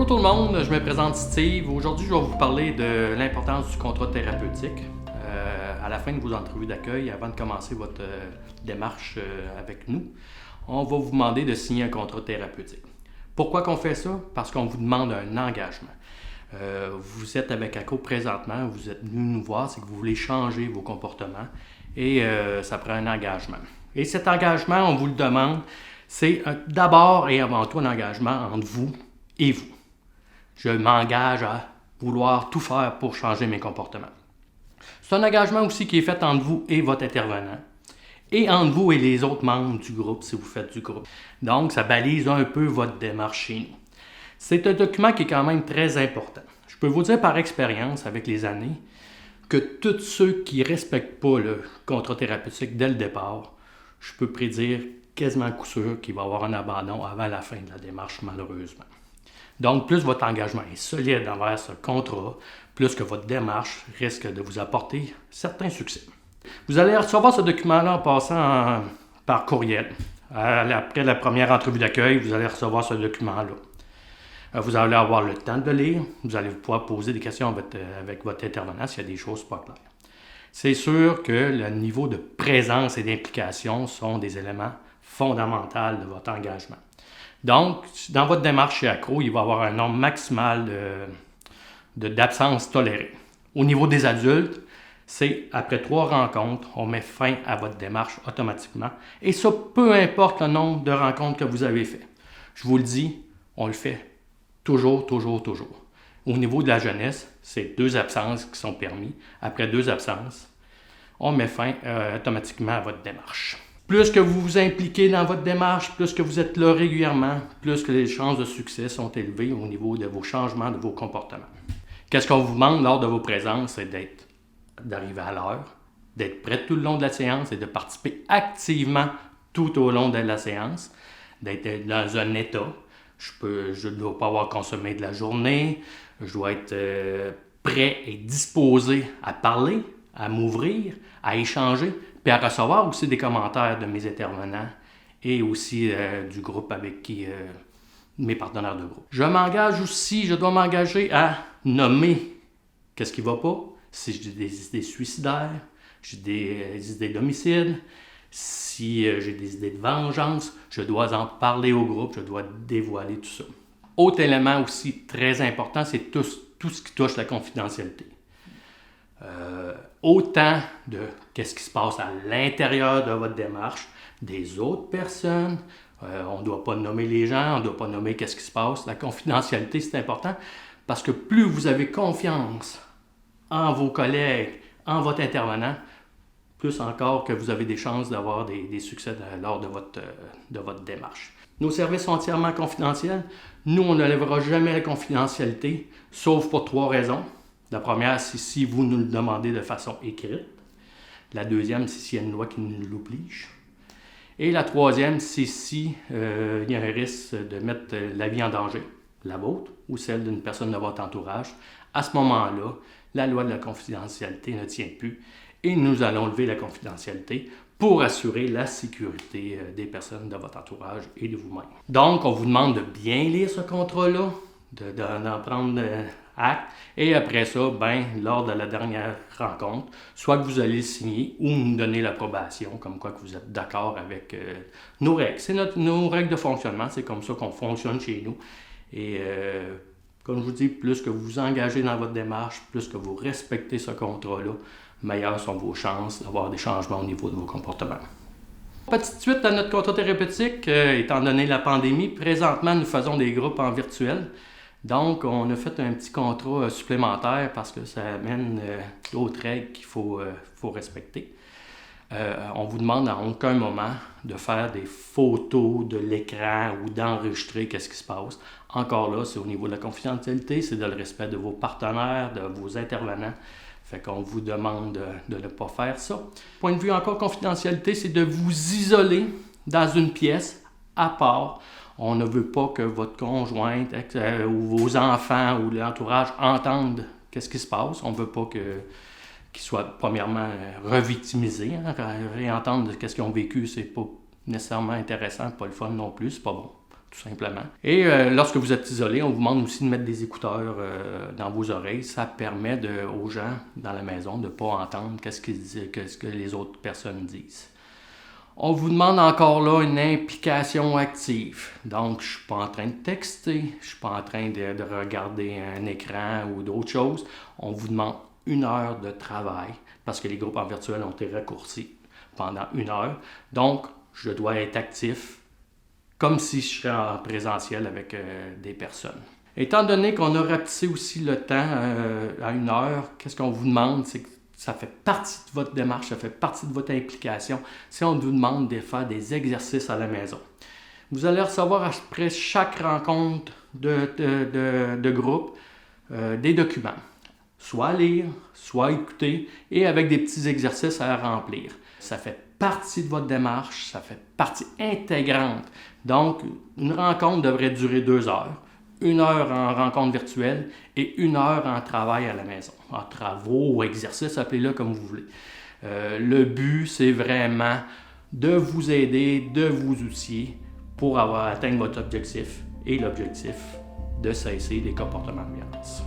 Bonjour tout le monde, je me présente Steve. Aujourd'hui, je vais vous parler de l'importance du contrat thérapeutique. À la fin de vos entrevues d'accueil, avant de commencer votre démarche avec nous, on va vous demander de signer un contrat thérapeutique. Pourquoi qu'on fait ça? Parce qu'on vous demande un engagement. Vous êtes avec ACO présentement, vous êtes venu nous voir, c'est que vous voulez changer vos comportements et ça prend un engagement. Et cet engagement, on vous le demande, c'est d'abord et avant tout un engagement entre vous et vous. Je m'engage à vouloir tout faire pour changer mes comportements. C'est un engagement aussi qui est fait entre vous et votre intervenant et entre vous et les autres membres du groupe si vous faites du groupe. Donc, ça balise un peu votre démarche chez nous. C'est un document qui est quand même très important. Je peux vous dire par expérience, avec les années, que tous ceux qui ne respectent pas le contrat thérapeutique dès le départ, je peux prédire quasiment à coup sûr qu'il va y avoir un abandon avant la fin de la démarche, malheureusement. Donc, plus votre engagement est solide envers ce contrat, plus que votre démarche risque de vous apporter certains succès. Vous allez recevoir ce document-là en passant par courriel. Après la première entrevue d'accueil, vous allez recevoir ce document-là. Vous allez avoir le temps de le lire. Vous allez pouvoir poser des questions avec votre intervenant s'il y a des choses pas claires. C'est sûr que le niveau de présence et d'implication sont des éléments fondamentaux de votre engagement. Donc, dans votre démarche chez ACRO, il va y avoir un nombre maximal d'absences tolérées. Au niveau des adultes, c'est après 3 rencontres, on met fin à votre démarche automatiquement. Et ça, peu importe le nombre de rencontres que vous avez fait. Je vous le dis, on le fait toujours. Au niveau de la jeunesse, c'est 2 absences qui sont permis. Après 2 absences, on met fin automatiquement à votre démarche. Plus que vous vous impliquez dans votre démarche, plus que vous êtes là régulièrement, plus que les chances de succès sont élevées au niveau de vos changements, de vos comportements. Qu'est-ce qu'on vous demande lors de vos présences? C'est d'arriver à l'heure, d'être prêt tout le long de la séance et de participer activement tout au long de la séance, d'être dans un état. Je ne dois pas avoir consommé de la journée, je dois être prêt et disposé à parler, à m'ouvrir, à échanger, puis à recevoir aussi des commentaires de mes intervenants et aussi du groupe avec qui, mes partenaires de groupe. Je dois m'engager à nommer qu'est-ce qui ne va pas, si j'ai des idées suicidaires, j'ai des idées d'homicide, si j'ai des idées de vengeance, je dois en parler au groupe, je dois dévoiler tout ça. Autre élément aussi très important, c'est tout ce qui touche la confidentialité. Autant de qu'est-ce qui se passe à l'intérieur de votre démarche, des autres personnes, on ne doit pas nommer les gens, on ne doit pas nommer qu'est-ce qui se passe. La confidentialité, c'est important parce que plus vous avez confiance en vos collègues, en votre intervenant, plus encore que vous avez des chances d'avoir des succès lors de votre démarche. Nos services sont entièrement confidentiels. Nous, on ne lèvera jamais la confidentialité, sauf pour 3 raisons. La première, c'est si vous nous le demandez de façon écrite. La deuxième, c'est s'il y a une loi qui nous l'oblige. Et la troisième, c'est si il y a un risque de mettre la vie en danger, la vôtre ou celle d'une personne de votre entourage. À ce moment-là, la loi de la confidentialité ne tient plus et nous allons lever la confidentialité pour assurer la sécurité des personnes de votre entourage et de vous-même. Donc, on vous demande de bien lire ce contrat-là, d'en prendre acte, et après ça, lors de la dernière rencontre, soit que vous allez le signer ou nous donner l'approbation, comme quoi que vous êtes d'accord avec nos règles. C'est nos règles de fonctionnement, c'est comme ça qu'on fonctionne chez nous. Et comme je vous dis, plus que vous vous engagez dans votre démarche, plus que vous respectez ce contrat-là, meilleures sont vos chances d'avoir des changements au niveau de vos comportements. Petite suite à notre contrat thérapeutique, étant donné la pandémie, présentement, nous faisons des groupes en virtuel. Donc, on a fait un petit contrat supplémentaire parce que ça amène d'autres règles qu'il faut respecter. On vous demande à aucun moment de faire des photos de l'écran ou d'enregistrer qu'est-ce qui se passe. Encore là, c'est au niveau de la confidentialité, c'est de le respect de vos partenaires, de vos intervenants. Fait qu'on vous demande de ne pas faire ça. Point de vue encore confidentialité, c'est de vous isoler dans une pièce à part. On ne veut pas que votre conjointe ou vos enfants ou l'entourage entendent qu'est-ce qui se passe. On ne veut pas qu'ils soient premièrement revictimisés. Réentendre qu'est-ce qu'ils ont vécu, c'est pas nécessairement intéressant, pas le fun non plus, c'est pas bon tout simplement. Et lorsque vous êtes isolé, on vous demande aussi de mettre des écouteurs dans vos oreilles. Ça permet aux gens dans la maison de ne pas entendre qu'est-ce que les autres personnes disent. On vous demande encore là une implication active. Donc, je ne suis pas en train de texter, je ne suis pas en train de regarder un écran ou d'autres choses. On vous demande 1 heure de travail parce que les groupes en virtuel ont été raccourcis pendant 1 heure. Donc, je dois être actif comme si je serais en présentiel avec des personnes. Étant donné qu'on a rapetissé aussi le temps à 1 heure, qu'est-ce qu'on vous demande? C'est que ça fait partie de votre démarche, ça fait partie de votre implication. Si on vous demande de faire des exercices à la maison, vous allez recevoir après chaque rencontre de groupe des documents, soit à lire, soit à écouter, et avec des petits exercices à remplir. Ça fait partie de votre démarche, ça fait partie intégrante. Donc, une rencontre devrait durer 2 heures. 1 heure en rencontre virtuelle et 1 heure en travail à la maison, en travaux ou exercices, appelez-le comme vous voulez. Le but, c'est vraiment de vous aider, de vous outiller pour atteindre votre objectif et l'objectif de cesser les comportements de violence.